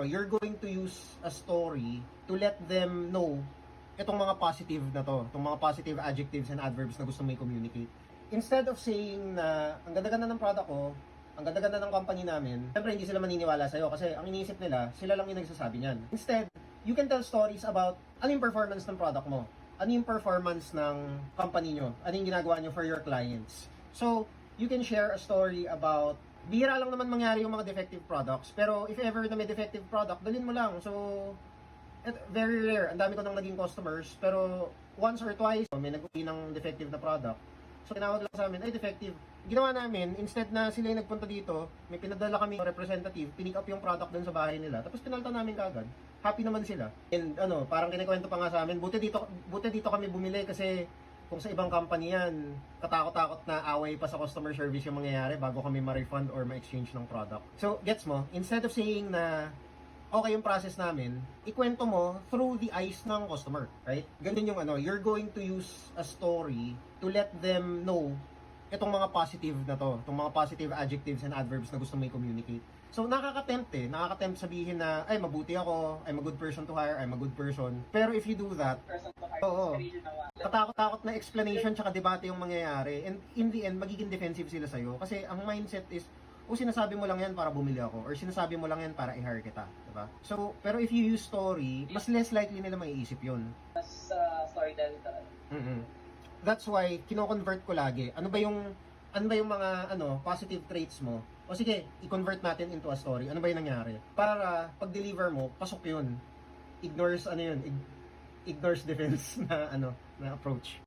You're going to use a story to let them know itong mga positive na to, itong mga positive adjectives and adverbs na gusto mo i-communicate. Instead of saying na ang ganda-ganda ng product ko, ang ganda-ganda ng company namin, syempre hindi sila maniniwala sa'yo kasi ang iniisip nila, sila lang yung nagsasabi niyan. Instead, you can tell stories about ano yung performance ng product mo, ano yung performance ng company nyo, ano yung ginagawa nyo for your clients. So, you can share a story about bihira lang naman mangyari yung mga defective products. Pero if ever na may defective product, dalhin mo lang. So, very rare. Ang dami ko nang naging customers. Pero once or twice, may nag-uwi ng defective na product. So, tinawag lang sa amin, ay defective. Ginawa namin, instead na sila yung nagpunta dito, may pinadala kami representative, pinick up yung product dun sa bahay nila. Tapos pinalta namin kagad. Happy naman sila. And parang kinikwento pa nga sa amin, buti dito kami bumili kasi kung sa ibang company yan, katakot-takot na away pa sa customer service yung mangyayari bago kami ma-refund or ma-exchange ng product. So, gets mo? Instead of saying na okay yung process namin, ikwento mo through the eyes ng customer, right? Ganun yung you're going to use a story to let them know itong mga positive na to, itong mga positive adjectives and adverbs na gusto mo i-communicate. So, nakaka-tempt sabihin na, ay, mabuti ako, I'm a good person to hire, I'm a good person. Pero if you do that, oo, katakot-takot na explanation tsaka debate yung mangyayari. And in the end, magiging defensive sila sa'yo. Kasi ang mindset is, sinasabi mo lang yan para bumili ako, or sinasabi mo lang yan para i-hire kita, diba? So, pero if you use story, mas less likely nila maiisip yun. Mas storytelling talaga. That's why, kino-convert ko lagi. Ano ba yung mga positive traits mo? O sige, i-convert natin into a story. Ano ba yung nangyari? Para pag-deliver mo, pasok yun. Ignores defense na approach.